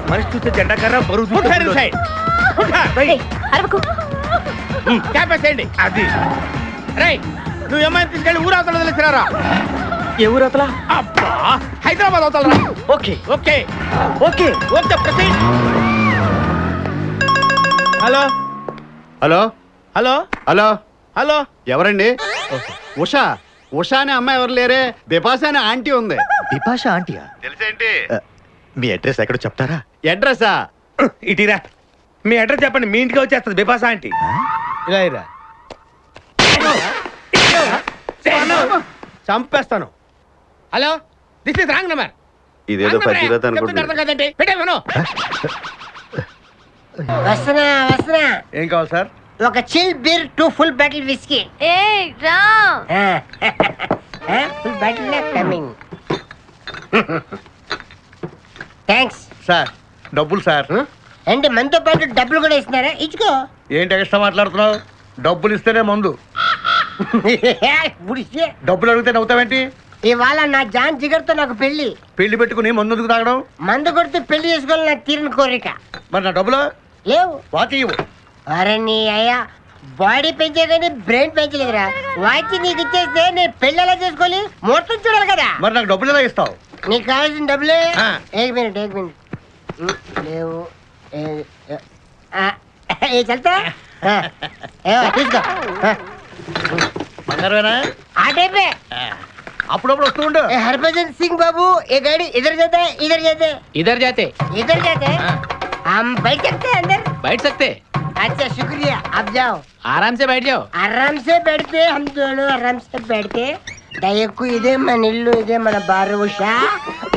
మనిషి చూస్తే జెండా కర్ర బరువు క్యాపేసేయండి. అది రై నువ్వు ఏమైనా తీసుకెళ్ళి ఊరవతల తెలిసినారా? ఏ ఊరవతల? అబ్బా హైదరాబాద్ అవతలరా. Okay okay okay okay proceed. Hello hello hello hello hello ఎవరండి? ఉషా. ఉషా అనే అమ్మాయి ఎవరు లేరే, బిపాషా అనే ఆంటీ ఉంది. బిపాషా ఆంటీయా? తెలుసేంటి? మీ అడ్రస్ ఎక్కడో చెప్తారా? అడ్రసా? ఇటీరా మీ అడ్రస్ చెప్పండి, మీ ఇంటికి వచ్చేస్తుంది బిపాసా ఆంటీ. ఇలా ఇరా చంపేస్తాను. Hello this is wrong number. ఇదేదో పచ్చిరత అనుకుంటున్నా. అర్థం కదండి పెట్టేమను. వస్తున్నా వస్తున్నా. ఏం కావాలి సార్? ఒక chill beer 2 full bottle whisky. ఏ రా full bottle coming. Thanks sir డబ్బులు సార్. అంటే మనతో పాటు డబ్బులు కూడా ఇస్తున్నారా? ఇచ్చుకో. ఏంటి ఎక్స్ట్రా మాట్లాడుతున్నావు? డబ్బులు ఇస్తేనే మందు. బుడిసే. డబ్బులు అడిగితే నవ్వుతావేంటి? ఇవాళ నా జాన్ జిగర్తో నాకు పెళ్లి. పెళ్లి పెట్టుకుని మందు ఎందుకు తాగడం? మందు కొడుతూ పెళ్లి చేసుకోవాలి నాకు తీరిన కోరిక. మరి నా డబ్బులు లేవు. వాచి ఇవ్వు. అరే నీ అయ్యా బాడీ పెంచే కానీ బ్రెయిన్ పెంచలేదురా. వాచి నీకు ఇచ్చేస్తే నేను పెళ్లి ఎలా చేసుకోవాలి? మొత్తం చూడాలి కదా. మరి నాకు డబ్బులు ఎలా ఇస్తావు? నీకు కావాల్సిన డబ్బులే. ఆ. ఏక్ మినిట్ లేవు. ఏ చల్తా తీసుకో. బంగారమేనా? ఆ టైపే. అప్పుడప్పుడు వస్తూ ఉండు. हरभजन सिंह बाबू ये गाड़ी इधर जाता है इधर जाते इधर जाते हैं हम बैठ सकते हैं अंदर? बैठ सकते? अच्छा शुक्रिया आप जाओ. आराम से बैठ जाओ. आराम से बैठते हम दोनों आराम से बैठते. దయకు ఇదే మన ఇల్లు, ఇదే మన బారు. ఉషా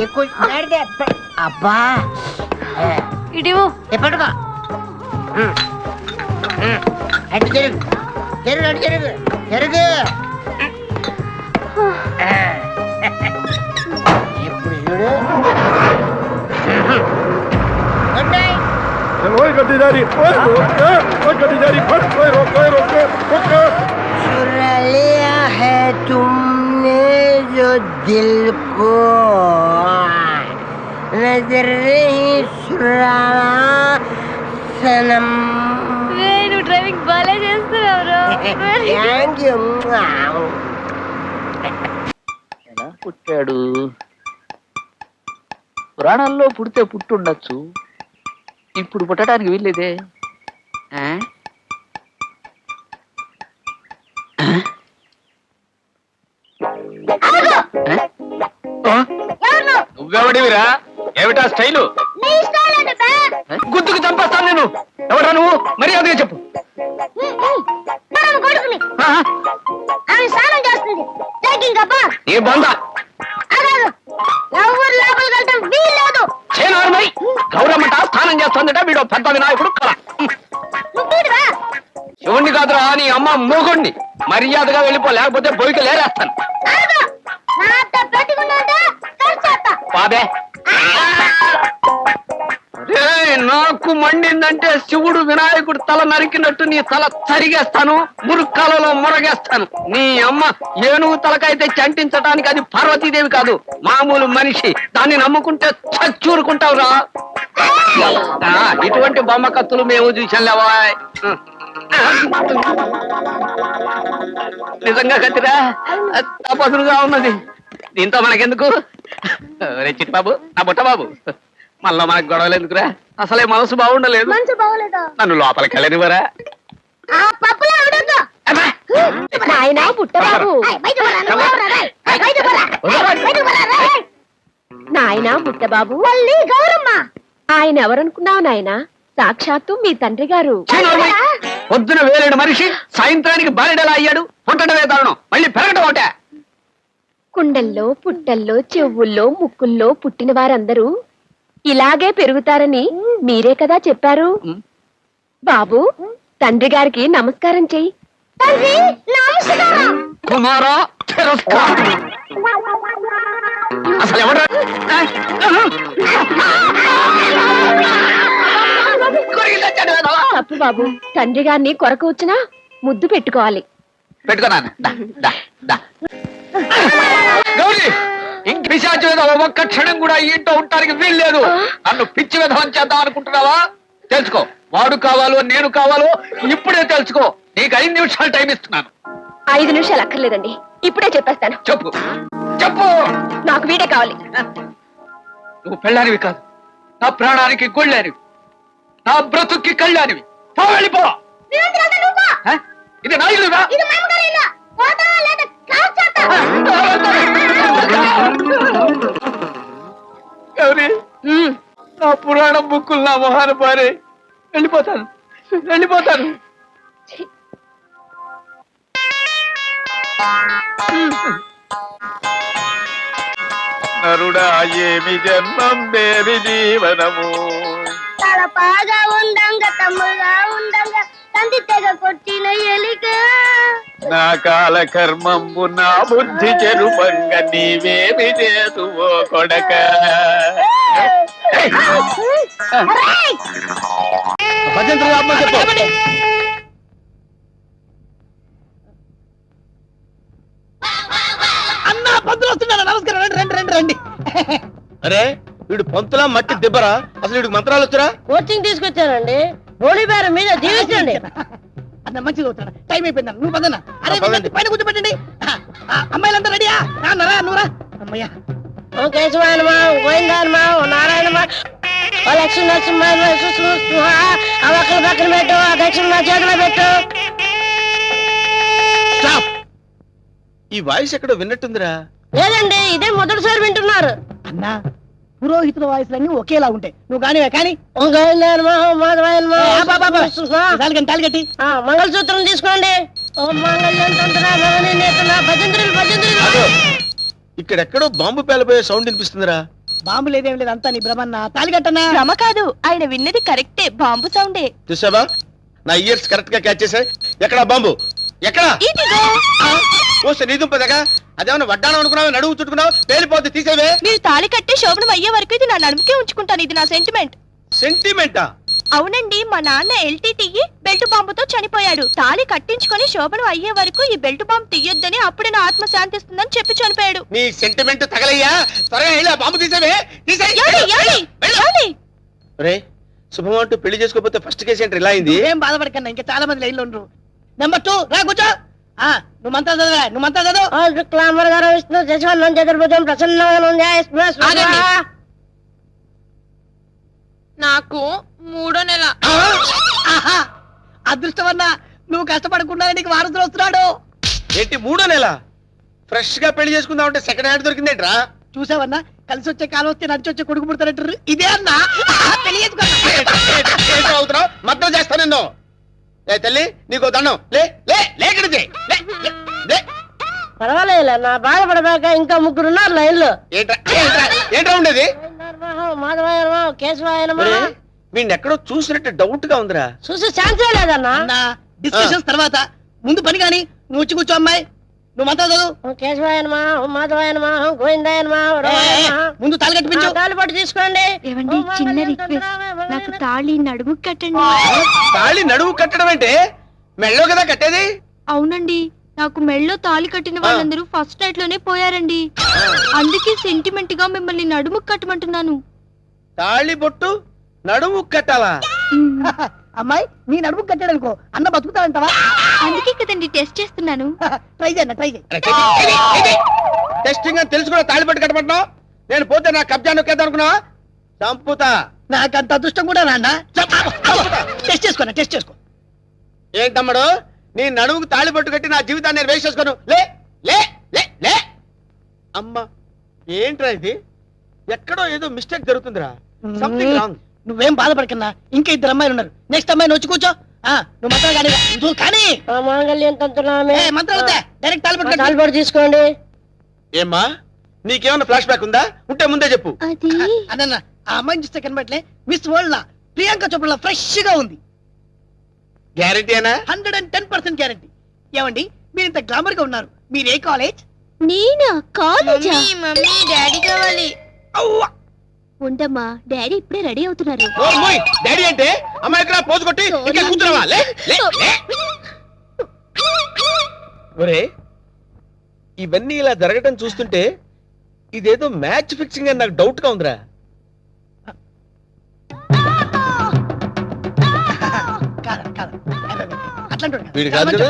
ఎక్కువ बैठते. అబ్బా ఇడివో ఎప్పటికో అటు జరుగు జరుగు అటు జరుగు జరుగు. ఇప్పుడు చూడు. Good night. चुरा लिया है तुमने जो दिल को, नजर नहीं चुराना सनम. నువ్వు డ్రైవింగ్ బాగా చేస్తున్నావు. Thank you. ఎలా పుట్టాడు? పురాణాల్లో పుడితే పుట్టుండొచ్చు, ఇప్పుడు పుట్టడానికి వీల్లేదే. నువ్వెవడివిరా? ఏమిటా స్టైలు? గుద్దుకు చంపేస్తాను నేను. ఎవరా నువ్వు? మర్యాదగా చెప్పు. ఏ బంద గౌరమ్మట స్నానం చేస్తుందట. వీడు పెద్ద వినాయకుడు కళ. శివుణ్ణి కాదురా నీ అమ్మ మూగుణ్ణి. మర్యాదగా వెళ్ళిపో, లేకపోతే బొయ్యికి లేరేస్తాను. బాబే నాకు మండిందంటే శివుడు వినాయకుడు తల నరికినట్టు నీ తల తరిగేస్తాను, మురుక్కాలలో మురగేస్తాను. నీ అమ్మ ఏనుగు తలకాయ తెచ్చి అంటించడానికి అది పార్వతీదేవి కాదు, మామూలు మనిషి. దాన్ని నమ్ముకుంటే చచ్చూరుకుంటావురా. ఇటువంటి బొమ్మ కత్తులు మేము చూసాంలేవా? నిజంగా కత్తిరా, తపసులుగా ఉన్నది. దీంతో మనకెందుకు? చిట్టి బాబు, నా బుట్ట బాబు, మళ్ళా మనకు గొడవలు ఎందుకురా? అసలే మనసు బాగుండలేదు. నన్ను లోపలికి వెళ్ళనివరా? నాయనా బుట్టబాబు, గౌరమ్మ ఆయన ఎవరనుకున్నావు నాయనా? సాక్షాత్తు మీ తండ్రి గారు. పొద్దున వేలేడు మనిషి సాయంత్రానికి బారెడలా అయ్యాడు. పుట్టడమే దారుణం, మళ్ళీ పెరగడం ఒకటే. కుండల్లో పుట్టల్లో చెవుల్లో ముక్కుల్లో పుట్టిన వారందరూ ఇలాగే పెరుగుతారని మీరే కదా చెప్పారు. బాబు తండ్రి గారికి నమస్కారం చెయ్యి. కుమారా అసలు ఎవరు? తప్పు బాబు, తండ్రి గారిని కొరక వచ్చినా ముద్దు పెట్టుకోవాలి. పెట్టుకున్నాను. గౌరీ ఇంక పిశాచి మీద ఒక్క క్షణం కూడా ఈ ఇంట్లో ఉండటానికి వీల్లేదు. నన్ను పిచ్చి విధం చేద్దాం అనుకుంటున్నావా? తెలుసుకో, వాడు కావాలో నేను కావాలో ఇప్పుడే తెలుసుకో. నీకు 5 నిమిషాలు టైం ఇస్తున్నాను. 5 నిమిషాలు అక్కర్లేదండి, ఇప్పుడే చెప్పేస్తాను. చెప్పు చెప్పు. నాకు వీడే కావాలి. నువ్వు పెళ్ళానివి కాదు, నా ప్రాణానికి గొళ్ళానివి, నా బ్రతుక్కి కళ్ళానివి. పో, వెళ్ళిపో. ఆ? ఇది నా ఇల్లురా? గౌరీ, నా పురాణం బుక్కులు నా మొహాన పారే. వెళ్ళిపోతాను, వెళ్ళిపోతాను. నరుడా ఏమి జన్మం దేవి జీవనము. చాలా బాగా ఉండంగా తమ్ముగా ఉండంగా తండ్రి తెగ కొట్టిన ఎలిక నా కాల కర్మంబు నా బుద్ధి చెరుపంగ నీవేమి చేతువో కొడక. అన్నా పంతులు వస్తున్నాడు. నమస్కారం, రండి రండి రండి రండి. అరే వీడు పంతులా మట్టి దిబ్బరా? అసలు వీడికి మంత్రాలు వచ్చరా? కోచింగ్ తీసుకొచ్చానండి. గోళీ బేరం మీద జీవించండి. అన్న మంచిగా అవుతాడు. టైం అయిపోయింది, నువ్వు పదన్నా. అరే పదండి. పైన కూర్చోబెట్టండి. అమ్మాయిలంతా రెడీయా? రాన్నరా నువ్వురా. అమ్మయ్యా, ఓం కేశవాయనమా, గోవిందాయనమా, ఓ నారాయణమా, ఓ లక్ష్మీ నరసింహ, ఆ ఒక్కల పక్కన పెట్టు, ఆ దక్షిణ నా చేతిలో పెట్టు. స్టాప్. ఈ వాయిస్ ఎక్కడో విన్నట్టుందిరా. లేదండి, ఇదే మొదటిసారి వింటున్నారు. అన్నా పురోహితుల వాయిస్లన్నీ ఒకేలా ఉంటాయి. నువ్వు కానివే కానీ ఓం గోవిందాయనమా, ఓం మాధవాయనమా, తాలిగట్టి మంగళసూత్రం తీసుకోండి. ఓం మంగళ్యం తంత్ర భవని నేతన భజంత్రులు భజంత్రులు. ఇక్కడెక్కడో బాంబు పేలపోయే సౌండ్ వినిపిస్తుందిరా. బాంబు లేదేం లేదు, అంతా నీ భ్రమన్నా. తాలిగట్టన్నా. భ్రమ కాదు, ఆయన విన్నది కరెక్టే, బాంబు సౌండే. చూసావా, నా ఇయర్స్ కరెక్ట్ గా క్యాచ్ చేశాయి. ఎక్కడా బాంబు? ఎక్కడా? ఇదిగో. పోస్తే నీ దుంపదగా అదేమన్నా వడ్డానం అనుకున్నావు, నడువు చుట్టుకున్నావు, పేలిపోతే తీసేవే. మీరు తాళి కట్టి శోభనం అయ్యే వరకు ఇది నా నడుముకే ఉంచుకుంటాను. ఇది నా సెంటిమెంట్. సెంటిమెంటా? అవునండి, మా నాన్న ఎల్టీటీఈ బెల్ట్ బాంబుతో చనిపోయాడు. తాళి కట్టించుకొని శోభనం అయ్యే వరకు ఈ బెల్ట్ బాంబు తీయొద్దని, అప్పుడే నా ఆత్మ శాంతిస్తుందని చెప్పి చనిపోయాడు. నీ సెంటిమెంట్ తగలయ్యా. త్వరగా వెళ్ళి ఆ బాంబు తీసేవే. రే శుభం అంటూ పెళ్లి చేసుకోకపోతే ఫస్ట్ కేసు ఏంటి ఇలా అయింది? ఏం బాధపడకన్నా, ఇంకా చాలా మంది లైన్లో ఉండరు. నెంబర్ 2 రా కూర్చో. నువ్వు మంతా చదవరా, నువ్వు మంతా చదువు. ఓం శుక్లాంబర గారు విష్ణు శశివర్ణం చతుర్భుజం ప్రసన్నం ఆగండి. నాకు 3వ నెల. ఆహా, అదృష్టమన్నా, నువ్వు కష్టపడకుండా నీకు వారసులు వస్తున్నాడు. ఏంటి 3వ నెల? ఫ్రెష్ గా పెళ్లి చేసుకుందాం అంటే సెకండ్ హ్యాండ్ దొరికిందేట్రా? చూసావన్నా, కలిసి వచ్చే కాలం వస్తే నడిచి వచ్చే కొడుకు పుడతారంటారు. ఇదే అన్నా పెళ్లి చేసుకో. అవుతున్నావు మద్దతు చేస్తా నిన్ను. ఏ తల్లి నీకు దండం. లే లే లేకడిది. పర్వాలేదు, నా బాధపడబాక ఇంకా 3 ఉన్నారు లైన్లో. ఏంట్రా ఉండేది? మాధవాయనమా, కేశవాయనమా. వీడిని ఎక్కడో చూసినట్టు డౌట్ గా ఉందిరా. చూసి ఛాన్సే లేదన్నా. అన్నా డిస్కషన్స్ తర్వాత, ముందు పని కానీ నువ్వు వచ్చి కూర్చో. అమ్మాయి నువ్వు మంతా చదువు. ఓం కేశవాయనమా, ఓం మాధవాయనమా, ఓం గోవిందాయనమా, ఓం రామాయణమా. ముందు తాళి కట్టిపించు. తాళి పట్టు తీసుకోండి. ఏవండి, ఓం చిన్న మంగళ్యం రిక్వెస్ట్, తంత్ర నాకు భవని తాళి నడుము కట్టండి. తాళి నడువు కట్టడం అంటే మెళ్ళో కదా కట్టేది. అవునండి, నాకు మెళ్ళో తాళి కట్టిన వాళ్ళందరూ ఫస్ట్ నైట్ లోనే పోయారండి. అందుకే సెంటిమెంట్ గా మిమ్మల్ని నడుము కట్టమంటున్నాను. తాళి బొట్టు నడుము కట్టాలా? అమ్మాయి నీ నడుము కట్టాడు అనుకో, అన్న బతుకుతాడంటావా? అందుకే కదండి టెస్ట్ చేస్తున్నాను. ట్రై చేయన్న, ట్రై చేయి. టెస్టింగ్ అని తెలుసు కూడా తాళి బొట్టు కట్టమంటున్నావు. నేను పోతే నా కబ్జా నొక్కేద్దాం అనుకున్నావా? చంపుతా. నాకంత అదృష్టం కూడా నాన్న. టెస్ట్ చేసుకోనా, టెస్ట్ చేసుకో. ఏంటమ్మడు, నీ నడుముకు తాళి బొట్టు కట్టి నా జీవితాన్ని నేను వేస్ట్ చేసుకోను. లే లే లే లే. అమ్మా ఏంట్రా ఇది? ఎక్కడో ఏదో మిస్టేక్ జరుగుతుందిరా. Something wrong. నువ్వేం బాధపడకన్నా, ఇంకా 2 అమ్మాయిలు ఉన్నారు. నెక్స్ట్ అమ్మాయిని వచ్చి కూర్చో. నువ్వు మంత్రాలు కానీ నువ్వు కానీ ఓం మాంగళ్యం తంతునామే. మంత్రాలు డైరెక్ట్ తాళి పట్టుకో. తాళి పట్టు తీసుకోండి. ఏమ్మా నీకేమన్నా ఫ్లాష్ బ్యాక్ ఉందా? ఉంటే ముందే చెప్పు. అది అన్న ఆ అమ్మాయిని చూస్తే కనబట్లే మిస్ వరల్డ్ లా ప్రియాంక చోప్రా ఫ్రెష్ గా ఉంది. గ్యారెంటీనా? 110% గ్యారంటీ. ఏమండి మీరు ఇంత గ్లామర్ గా ఉన్నారు, మీరు ఏ కాలేజ్? నేనా? కాలేజా? మమ్మీ డాడీ కావాలి. ఉండమ్మా, డాడీ ఇప్పుడే రెడీ అవుతున్నారు. డాడీ అంటే అమ్మాయి ఇక్కడ పోజు కొట్టి ఇంకా కూర్చున్నావా? లే లే లే. ఒరే ఇవన్నీ ఇలా జరగటం చూస్తుంటే ఇదేదో మ్యాచ్ ఫిక్సింగ్ అని నాకు డౌట్ గా ఉందిరా. కాదు కాదు అట్లాంటి వీడు కాదు కదా